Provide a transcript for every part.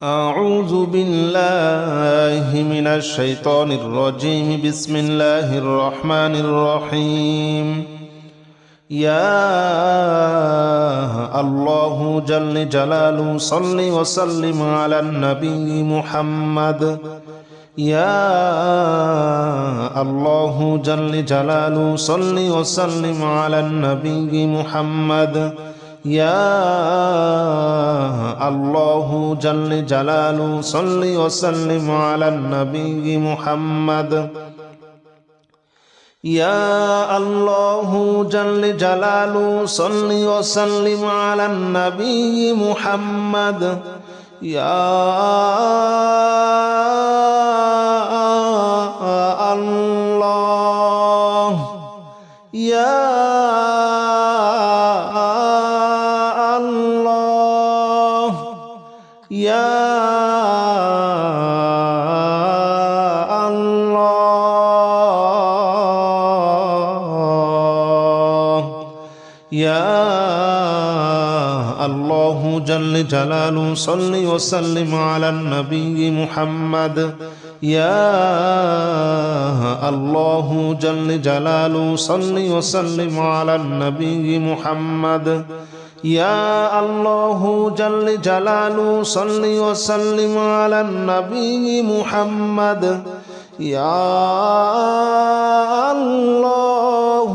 أعوذ بالله من الشيطان الرجيم. بسم الله الرحمن الرحيم. يا الله جل جلاله صل وسلم على النبي محمد. يا الله جل جلاله صل وسلم على النبي محمد. يا الله جل جلاله صل وسلم على النبي محمد. يا الله جل جلاله صل وسلم على النبي محمد. يا الله يا يا الله يا الله جل جلاله صل وسلم على النبي محمد. يا الله جل جلاله صل وسلم على النبي محمد. يا الله جل جلاله صل وسلم على النبي محمد. يا الله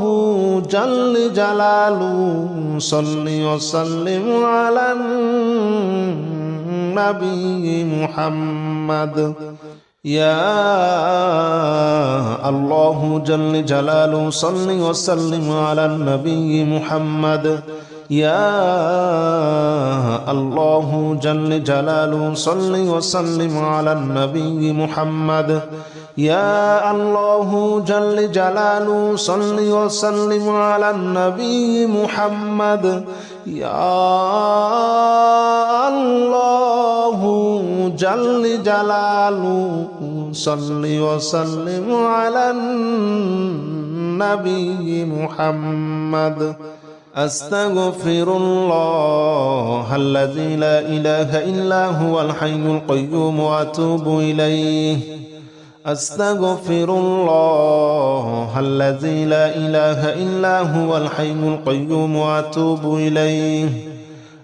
جل جلاله صل وسلم على النبي محمد. يا الله جل جلاله صل وسلم على النبي محمد. يا الله جل جلاله صل وسلم على النبي محمد. يا الله جل جلاله صل وسلم على النبي محمد. يا الله جل جلاله صل وسلم على النبي محمد. أستغفر الله الذي لا إله إلا هو الحي القيوم وأتوب إليه. أستغفر الله الذي لا إله إلا هو الحي القيوم وأتوب إليه.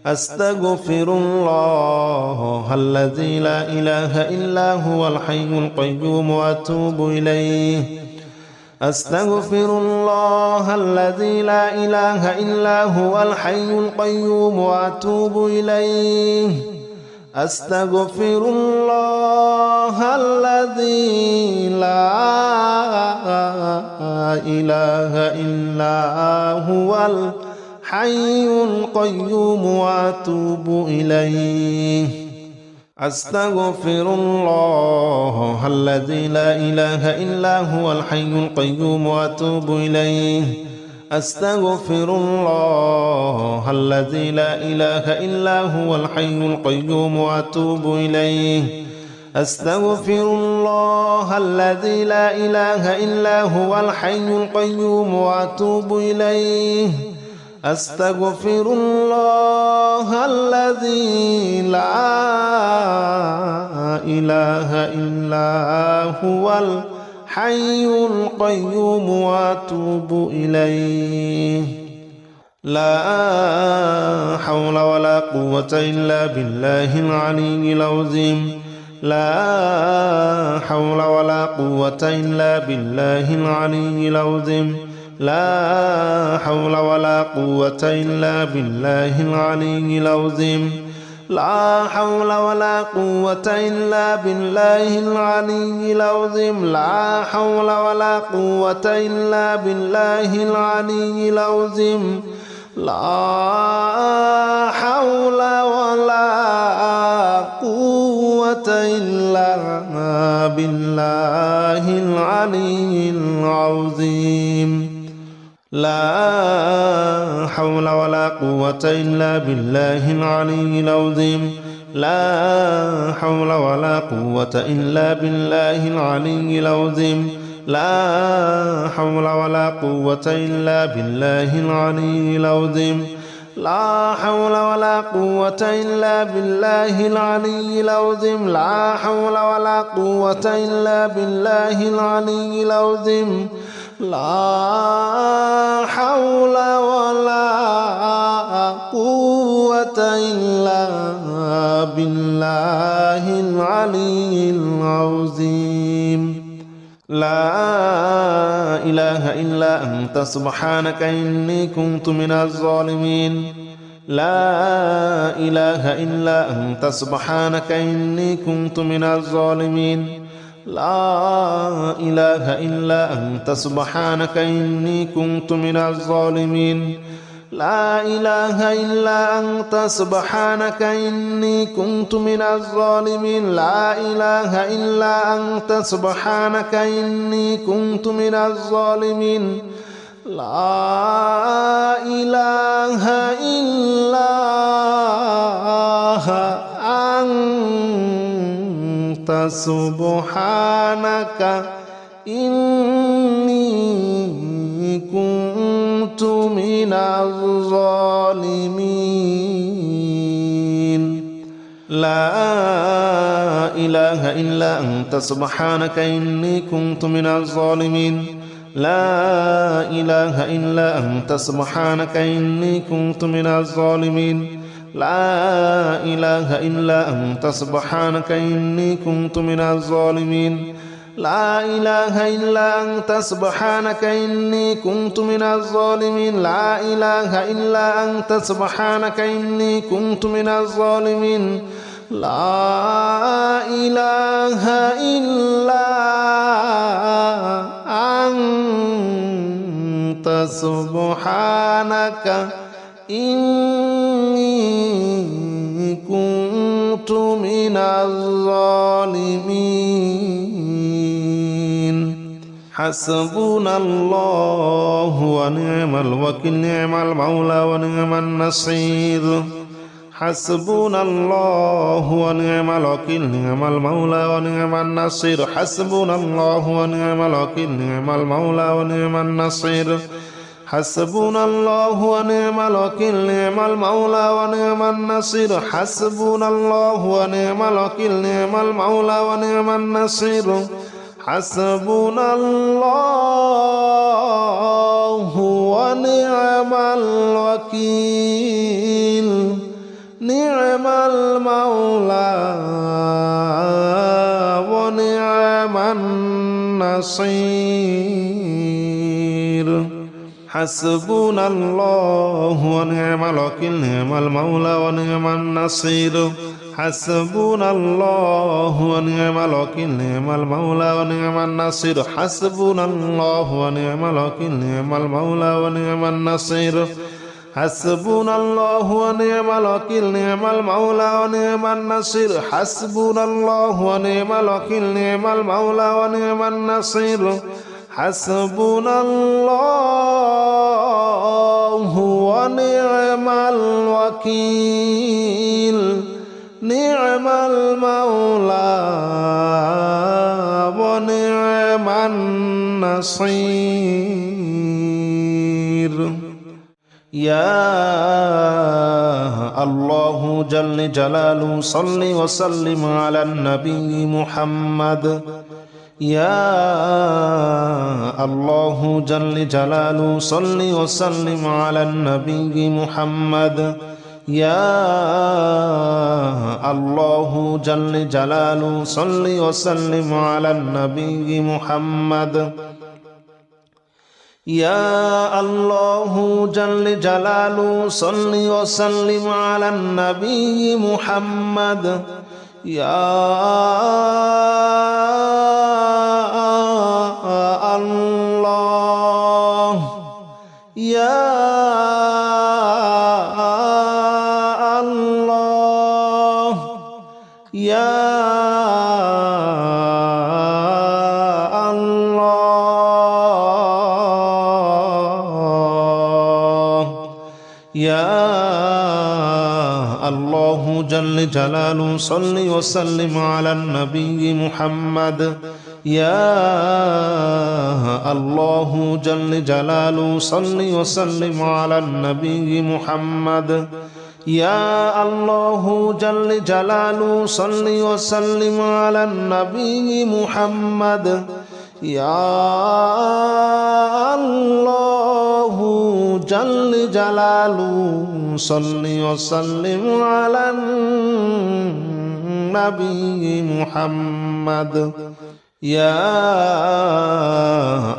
أستغفر الله الذي لا إله إلا هو الحي القيوم وأتوب إليه. أستغفر الله الذي لا إله إلا هو الحي القيوم وأتوب إليه. أستغفر الله الذي لا إله إلا هو الحي القيوم وأتوب إليه. أستغفر الله الذي لا إله إلا هو الحي القيوم وأتوب إليه. أستغفر الله الذي لا إله إلا هو الحي القيوم وأتوب إليه. أستغفر الله الذي لا إله إلا هو الحي القيوم وأتوب إليه. أستغفر الله الذي لا إله إلا هو الحي القيوم وأتوب إليه. لا حول ولا قوة إلا بالله العلي العظيم. لا حول ولا قوة إلا بالله العلي العظيم. لا حول ولا قوة إلا بالله العلي العظيم. لا حول ولا قوة إلا بالله العلي العظيم. لا حول ولا قوة إلا بالله العلي العظيم. لا حول ولا قوة إلا بالله العلي العظيم. لا حول ولا قوة إلا بالله العلي العظيم. لا حول ولا قوة إلا بالله العلي العظيم. لا حول ولا قوة إلا بالله العلي العظيم. لا حول ولا قوة إلا بالله العلي العظيم لا حول ولا قوة إلا بالله العلي العظيم لا حول ولا قوة إلا بالله العلي العظيم لا إله إلا أنت سبحانك إني كنت من الظالمين لا إله إلا أنت سبحانك إني كنت من الظالمين لا إله إلا أنت سبحانك إني كنت من الظالمين لا إله إلا أنت سبحانك إني كنت من الظالمين لا إله إلا أنت سبحانك إني كنت من الظالمين لا إله إلا أنت سبحانك إني كنت من الظالمين لا إله إلا أنت سبحانك إني كنت من الظالمين لا إله إلا أنت سبحانك إني كنت من الظالمين لا إله إلا أنت سبحانك إني كنت من الظالمين لا إله إلا أنت سبحانك إني كنت من الظالمين لا إله إلا أنت سبحانك إني كنت من الظالمين لا إله إلا أنت سبحانك إني كنت من الظالمين حسبنا الله ونعم الوكيل نعم المولى ونعم النصير حسبنا الله ونعم الوكيل نعم المولى ونعم النصير حسبنا الله ونعم الوكيل نعم المولى ونعم النصير حسبنا الله ونعم الوكيل نعم المولى ونعم النصير حسبنا الله ونعم الوكيل نعم المولى ونعم النصير حسبنا الله ونعم الوكيل نعم المولى ونعم النصير حسبنا الله ونعم الوكيل نعم المولى ونعم النصير حسبنا الله ونعم الوكيل نعم المولى ونعم النصير حسبنا الله ونعم الوكيل نعم المولى ونعم النصير حسبنا الله ونعم الوكيل نعم المولى ونعم النصير حسبنا الله ونعم الوكيل نعم المولى ونعم النصير حسبنا الله ونعم الوكيل نعم المولى ونعم النصير يا الله جل جلاله صل وسلم على النبي محمد يا الله جل جلاله صل وسلم على النبي محمد يا الله جل جلاله صل وسلم على النبي محمد يا الله جل جلاله صل وسلم على النبي محمد يا الله يا الله يا يا الله جل جلاله صل وسلم على النبي محمد يا الله جل جلاله صل وسلم على النبي محمد يا الله جل جلاله صل وسلم على النبي محمد يا الله جل جلاله صل وسلم على النبي محمد يا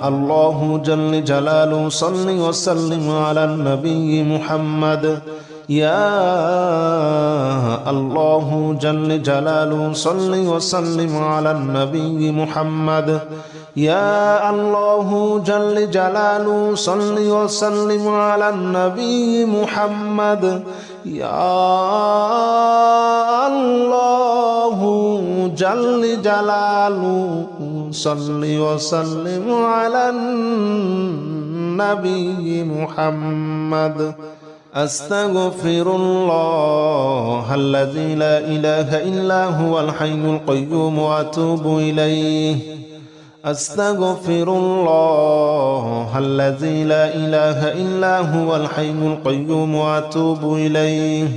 الله جل جلاله صل وسلم على النبي محمد يا الله جل جلاله صل وسلم على النبي محمد يا الله جل جلاله صل وسلم على النبي محمد يا الله جل جلاله صل وسلم على النبي محمد أستغفر الله الذي لا إله إلا هو الحي القيوم وأتوب إليه أستغفر الله الذي لا إله إلا هو الحي القيوم وأتوب إليه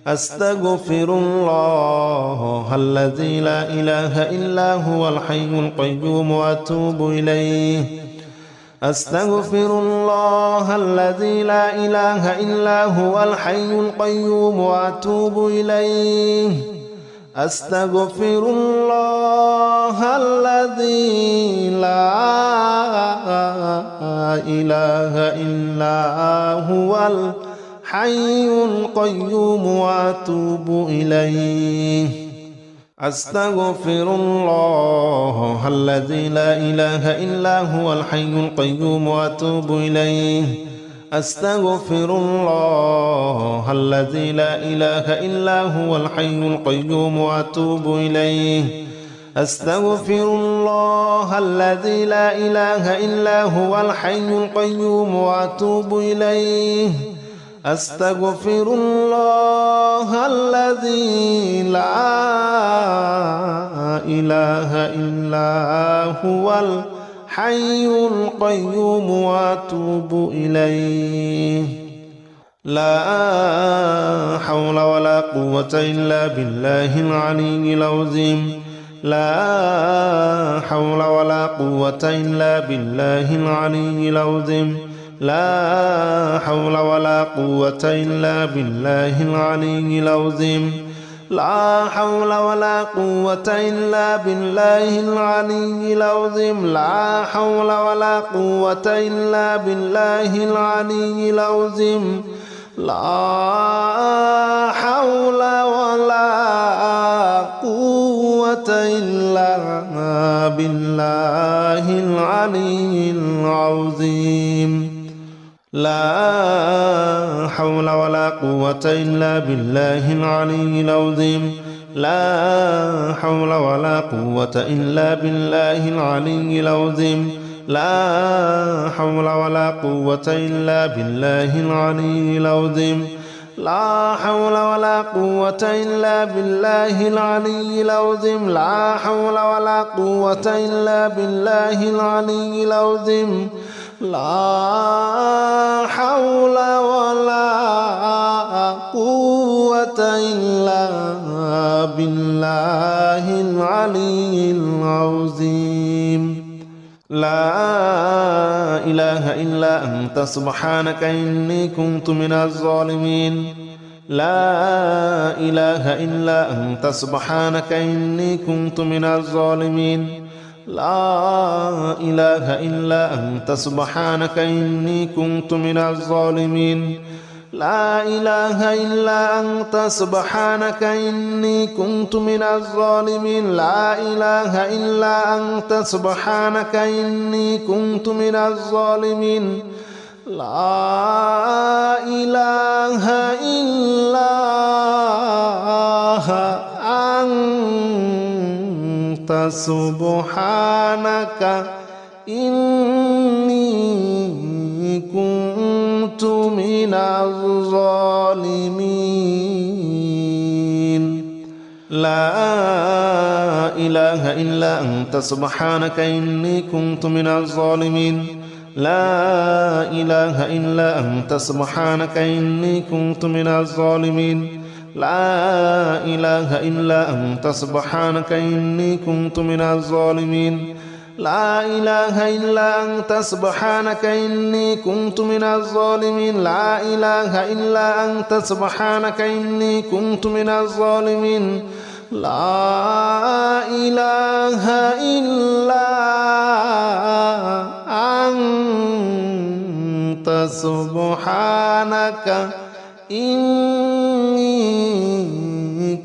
أستغفر الله الذي لا إله إلا هو الحي القيوم وأتوب إليه أستغفر الله الذي لا إله إلا هو الحي القيوم وأتوب إليه أستغفر الله الذي لا إله إلا هو الحي القيوم وأتوب إليه أستغفر الله الذي لا إله إلا هو الحي القيوم وأتوب إليه أستغفر الله الذي لا إله إلا هو الحي القيوم وأتوب إليه أستغفر الله الذي لا إله إلا هو الحي القيوم وأتوب إليه أستغفر الله الذي لا إله إلا هو الحي القيوم وأتوب إليه لا حول ولا قوة إلا بالله العلي العظيم لا حول ولا قوة إلا بالله العلي العظيم لا حول ولا قوة إلا بالله العلي العظيم لا حول ولا قوة إلا بالله العلي العظيم لا حول ولا قوة إلا بالله العلي العظيم لا حول ولا قوة إلا بالله العلي العظيم لا حول ولا قوة إلا بالله العلي العظيم لا حول ولا قوة إلا بالله العلي العظيم لا حول ولا قوة إلا بالله العلي العظيم لا حول ولا قوة إلا بالله العلي العظيم لا حول ولا قوة إلا بالله العلي العظيم لا حول ولا قوة إلا بالله العلي العظيم لا إله إلا أنت سبحانك إني كنت من الظالمين لا إله إلا أنت سبحانك إني كنت من الظالمين لا إله إلا أنت سبحانك إني كنت من الظالمين لا إله إلا أنت سبحانك إني كنت من الظالمين لا إله إلا أنت سبحانك إني كنت من الظالمين لا إله إلا أنت سبحانك إني كنت من الظالمين لا إله إلا أنت سبحانك إني كنت من الظالمين لا إله إلا أنت سبحانك إني كنت من الظالمين لا إله إلا أنت سبحانك إني كنت من الظالمين لا إله إلا أنت سبحانك إني كنت من الظالمين لا إله إلا أنت سبحانك إني كنت من الظالمين لا إله إلا أنت سبحانك إني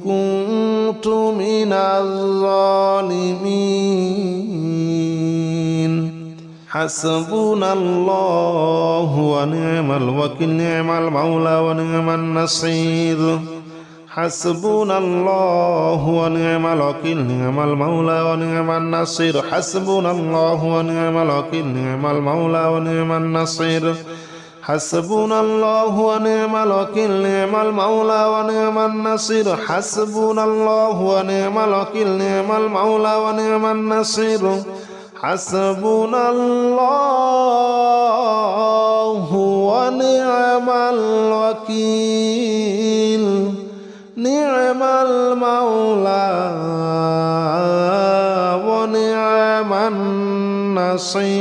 كنت من الظالمين حسبنا الله ونعم الوكيل نعم المولى ونعم النصير حسبنا الله ونعم الوكيل نعم المولى ونعم النصير حسبنا الله ونعم الوكيل نعم المولى ونعم النصير حسبنا الله ونعم الوكيل نعم المولى ونعم النصير حسبنا الله ونعم الوكيل نعم المولى ونعم النصير حسبنا الله ونعم الوكيل نعم المولى ونعم النصير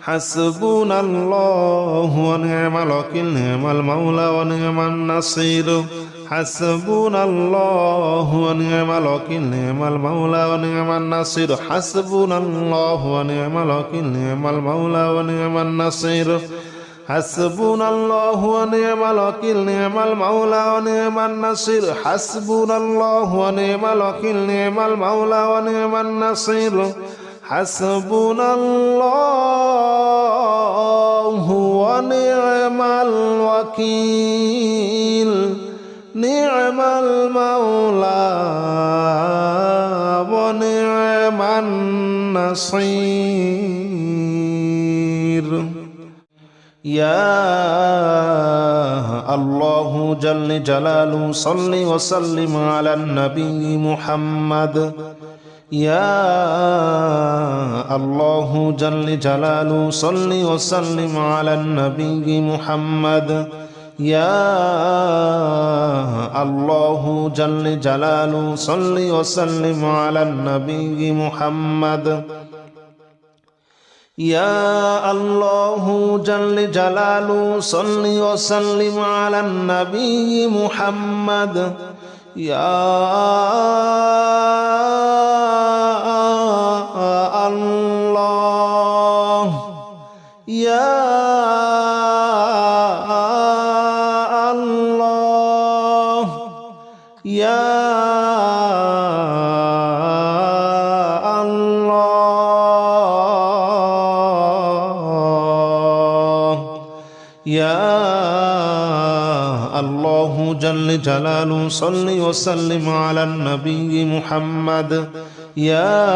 حسبنا الله ونعم الوكيل نعم المولى ونعم النصير حسبنا الله ونعم الوكيل نعم المولى ونعم النصير حسبنا الله ونعم الوكيل نعم المولى ونعم النصير حسبنا الله ونعم الوكيل نعم المولى ونعم النصير حسبنا الله ونعم الوكيل نعم المولى ونعم النصير حسبنا الله ونعم الوكيل نعم المولى ونعم النصير يا الله جل جلاله صل وسلم على النبي محمد يا الله جل جلاله صل وسلم على النبي محمد يا الله جل جلاله صل وسلم على النبي محمد يا الله جل جلاله صل وسلم على النبي محمد يا الله يا الله يا يا الله جل جلاله صل وسلم على النبي محمد يا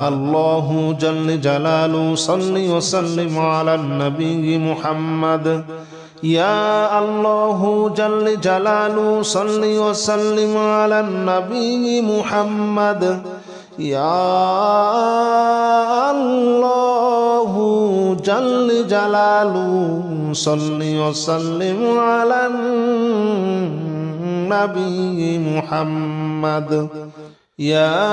الله جل جلاله صل وسلم على النبي محمد يا الله جل جلاله صل وسلم على النبي محمد يا الله جل جلاله صل وسلم على النبي محمد يا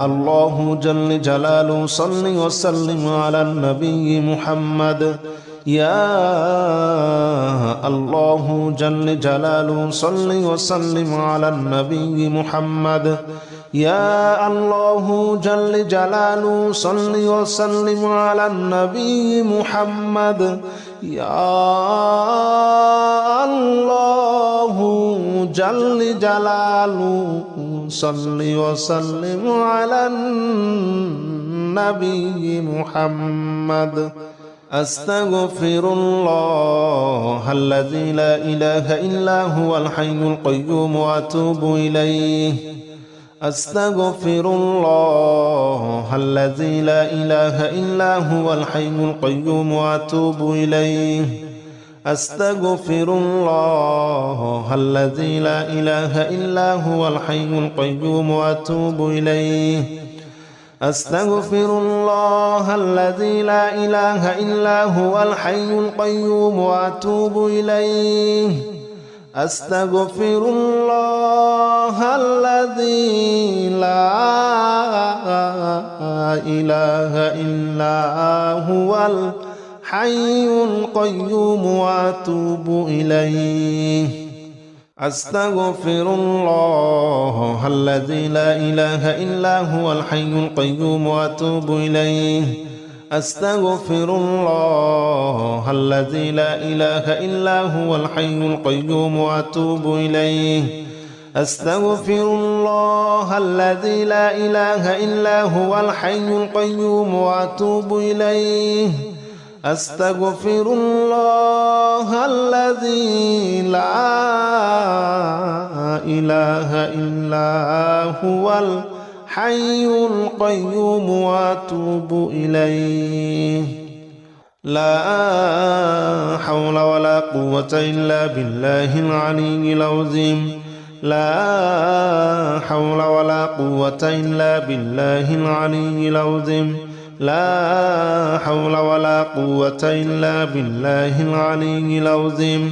الله جل جلاله صل وسلم على النبي محمد يا الله جل جلاله صل وسلم على النبي محمد يا الله جل جلاله صل وسلم على النبي محمد يا الله جل جلاله صل وسلم على النبي محمد أستغفر الله الذي لا إله إلا هو الحي القيوم وأتوب إليه أستغفر الله الذي لا إله إلا هو الحي القيوم وأتوب إليه أستغفر الله الذي لا إله إلا هو الحي القيوم وأتوب إليه أستغفر الله الذي لا إله إلا هو الحي القيوم وأتوب إليه أستغفر الله الذي لا إله إلا هو الحي القيوم وأتوب إليه أستغفر الله الذي لا إله إلا هو الحي القيوم وأتوب إليه أستغفر الله الذي لا إله إلا هو الحي القيوم وأتوب إليه أستغفر الله الذي لا إله إلا هو الحي القيوم وأتوب إليه أستغفر الله الذي لا إله إلا هو الحي القيوم وأتوب إليه لا حول ولا قوة إلا بالله العلي العظيم لا حول ولا قوة إلا بالله العلي العظيم لا حول ولا قوة إلا بالله العلي العظيم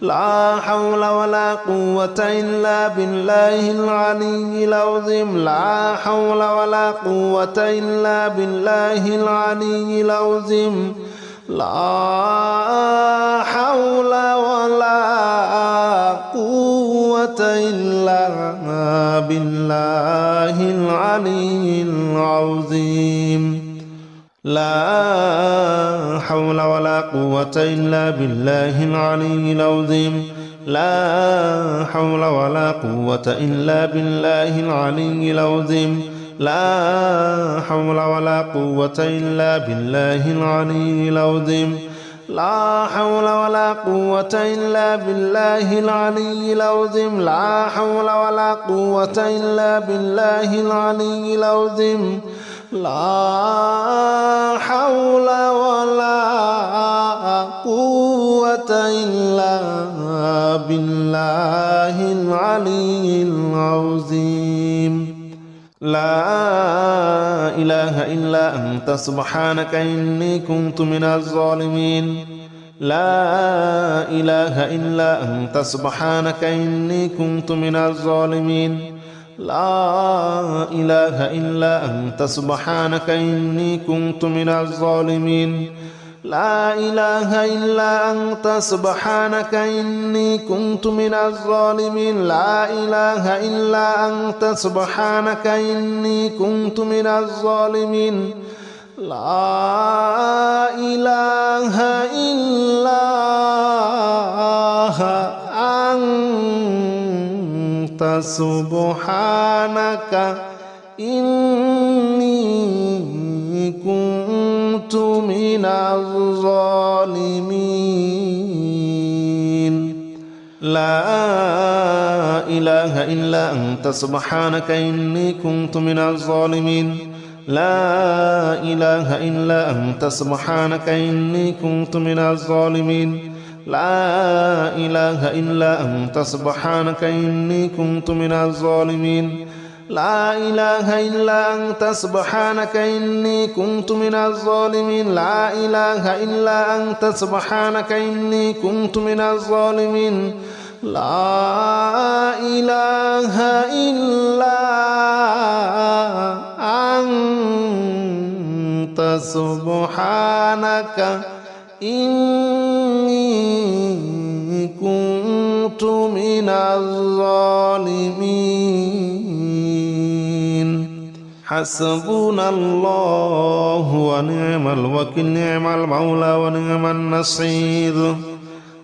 لا حول ولا قوة إلا بالله العلي العظيم لا حول ولا قوة إلا بالله العلي العظيم لا حول ولا قوة إلا بالله العلي العظيم لا حول ولا قوة إلا بالله العلي العظيم لا حول ولا قوة إلا بالله العلي العظيم لا حول ولا قوة إلا بالله العلي العظيم لا حول ولا قوة إلا بالله العلي العظيم لا حول ولا قوة إلا بالله العلي العظيم لا حول ولا قوة إلا بالله العلي العظيم لا إله إلا أنت سبحانك إني كنت من الظالمين لا إله إلا أنت سبحانك إني كنت من الظالمين لا إله إلا أنت سبحانك إني كنت من الظالمين لا إله إلا أنت سبحانك إني كنت من الظالمين لا إله إلا أنت سبحانك إني كنت من الظالمين لا إله إلا أنت سبحانك إني كنت من الظالمين لا إله إلا أنت سبحانك إني كنت من الظالمين لا إله إلا أنت سبحانك إني كنت من الظالمين لا إله إلا أنت سبحانك إني كنت من الظالمين لا إله إلا أنت سبحانك إني كنت من الظالمين لا إله إلا أنت سبحانك إني كنت من الظالمين لا إله إلا أنت سبحانك إني كنت من الظالمين حسبنا الله ونعم الوكيل نعم المولى ونعم النصير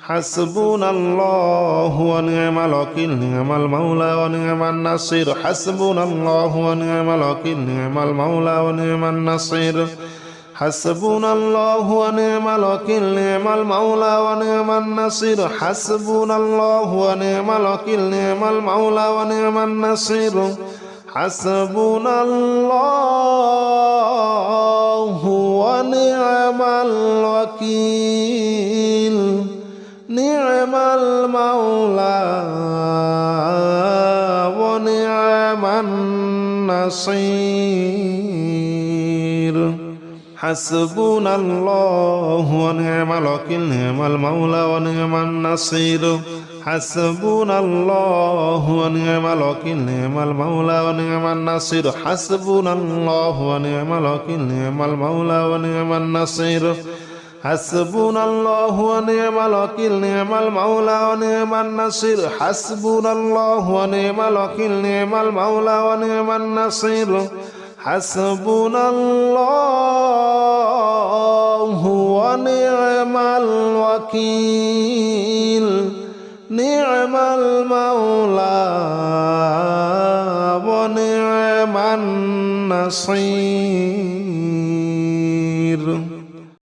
حسبنا الله ونعم الوكيل نعم المولى ونعم النصير حسبنا الله ونعم الوكيل نعم المولى ونعم النصير حسبنا الله ونعم الوكيل نعم المولى ونعم النصير حسبنا الله ونعم الوكيل نعم المولى ونعم النصير حسبنا الله ونعم الوكيل نعم المولى ونعم النصير حسبنا الله ونعم الوكيل نعم المولى ونعم النصير حسبنا الله ونعم الوكيل نعم المولى ونعم النصير حسبنا الله ونعم الوكيل نعم المولى ونعم النصير حسبنا الله ونعم الوكيل نعم المولى ونعم النصير حسبنا الله ونعم الوكيل نعم المولى ونعم النصير حسبنا الله ونعم الوكيل نعم المولى ونعم النصير